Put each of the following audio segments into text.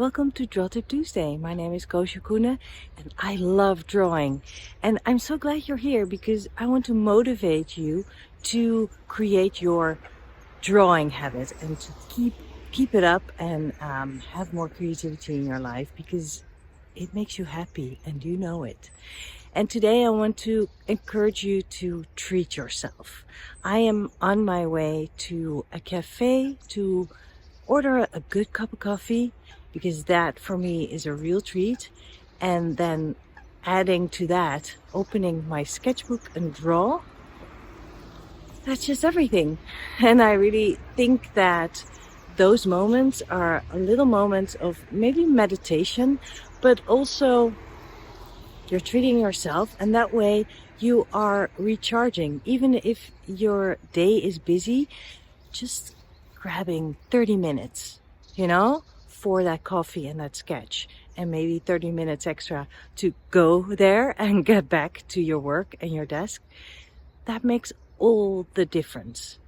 Welcome to Draw Tip Tuesday. My name is Koosje Koenen and I love drawing. And I'm so glad you're here because I want to motivate you to create your drawing habit and to keep it up and have more creativity in your life because it makes you happy and you know it. And today I want to encourage you to treat yourself. I am on my way to a cafe to order a good cup of coffee because that for me is a real treat. And then adding to that, opening my sketchbook and draw. That's just everything. And I really think that those moments are a little moments of maybe meditation, but also you're treating yourself, and that way you are recharging. Even if your day is busy, just grabbing 30 minutes, for that coffee and that sketch, and maybe 30 minutes extra to go there and get back to your work and your desk. That makes all the difference.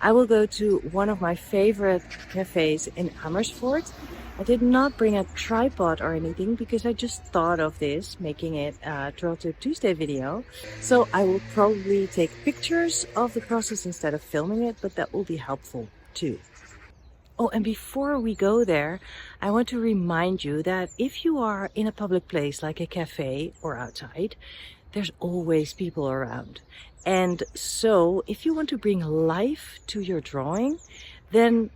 I will go to one of my favorite cafes in Amersfoort. I did not bring a tripod or anything because I just thought of this, making it a Draw Tip Tuesday video. So I will probably take pictures of the process instead of filming it, but that will be helpful too. Oh, and before we go there, I want to remind you that if you are in a public place like a cafe or outside, there's always people around. And so if you want to bring life to your drawing, then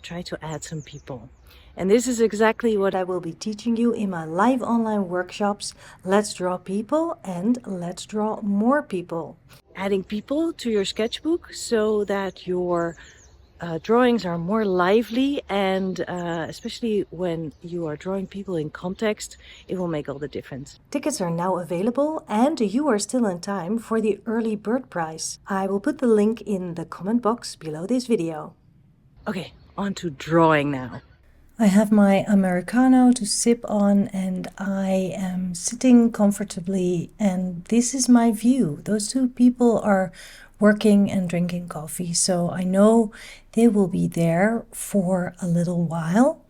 try to add some people. And this is exactly what I will be teaching you in my live online workshops. Let's draw people and let's draw more people. Adding people to your sketchbook so that your drawings are more lively, and especially when you are drawing people in context, it will make all the difference. Tickets are now available and you are still in time for the early bird prize. I will put the link in the comment box below this video. Okay, on to drawing now. I have my Americano to sip on and I am sitting comfortably, and this is my view. Those two people are working and drinking coffee, so I know they will be there for a little while.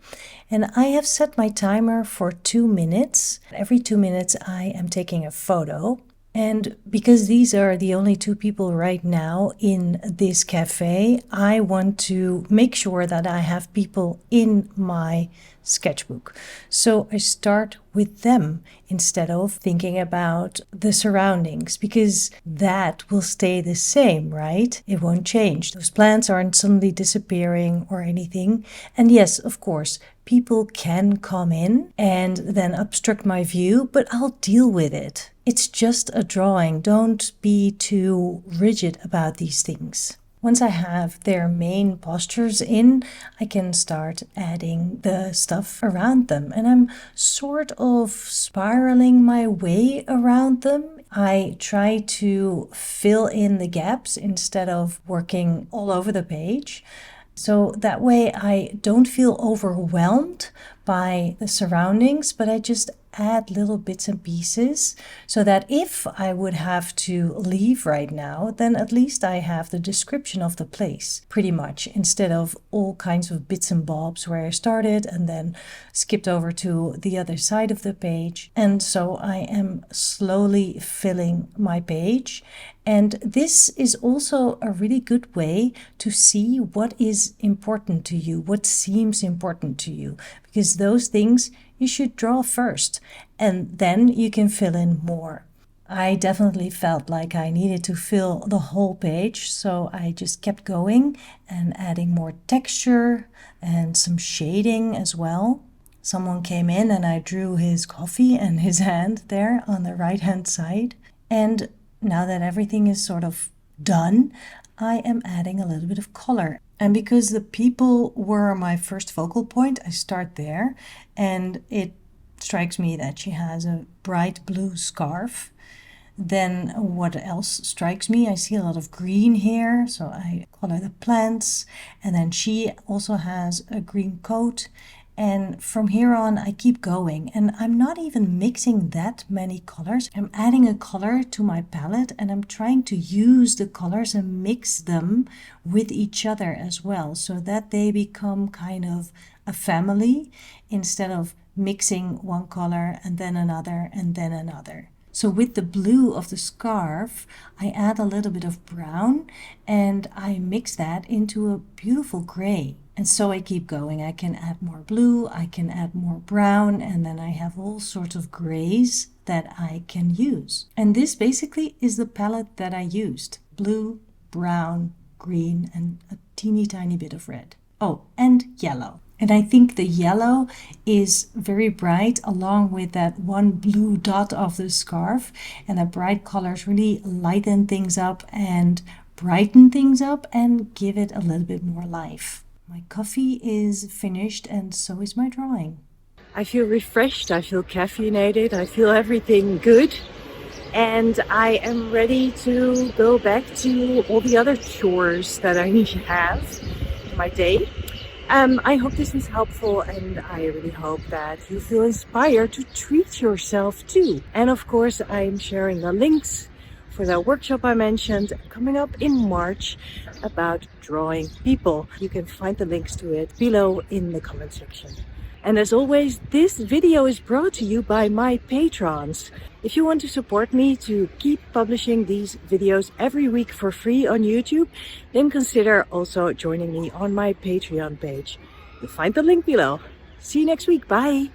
And I have set my timer for 2 minutes. Every 2 minutes I am taking a photo. And because these are the only two people right now in this cafe, I want to make sure that I have people in my sketchbook. So I start with them instead of thinking about the surroundings, because that will stay the same, right? It won't change. Those plants aren't suddenly disappearing or anything. And yes, of course, people can come in and then obstruct my view, but I'll deal with it. It's just a drawing. Don't be too rigid about these things. Once I have their main postures in, I can start adding the stuff around them. And I'm sort of spiraling my way around them. I try to fill in the gaps instead of working all over the page. So that way I don't feel overwhelmed by the surroundings, but I just add little bits and pieces so that if I would have to leave right now, then at least I have the description of the place pretty much, instead of all kinds of bits and bobs where I started and then skipped over to the other side of the page. And so I am slowly filling my page. And this is also a really good way to see what is important to you, what seems important to you, because those things you should draw first, and then you can fill in more. I definitely felt like I needed to fill the whole page, so I just kept going and adding more texture and some shading as well. Someone came in and I drew his coffee and his hand there on the right hand side. And now that everything is sort of done, I am adding a little bit of color. And because the people were my first focal point, I start there. And it strikes me that she has a bright blue scarf. Then what else strikes me? I see a lot of green here, so I color the plants. And then she also has a green coat. And from here on, I keep going, and I'm not even mixing that many colors. I'm adding a color to my palette, and I'm trying to use the colors and mix them with each other as well, so that they become kind of a family instead of mixing one color and then another and then another. So with the blue of the scarf, I add a little bit of brown and I mix that into a beautiful gray. And so I keep going. I can add more blue, I can add more brown, and then I have all sorts of grays that I can use. And this basically is the palette that I used. Blue, brown, green, and a teeny tiny bit of red. Oh, and yellow. And I think the yellow is very bright along with that one blue dot of the scarf. And the bright colors really lighten things up and brighten things up and give it a little bit more life. My coffee is finished and so is my drawing. I feel refreshed, I feel caffeinated, I feel everything good. And I am ready to go back to all the other chores that I need to have in my day. I hope this was helpful, and I really hope that you feel inspired to treat yourself too. And of course, I'm sharing the links for that workshop I mentioned coming up in March about drawing people. You can find the links to it below in the comment section. And as always, this video is brought to you by my patrons. If you want to support me to keep publishing these videos every week for free on YouTube, then consider also joining me on my Patreon page. You'll find the link below. See you next week. Bye.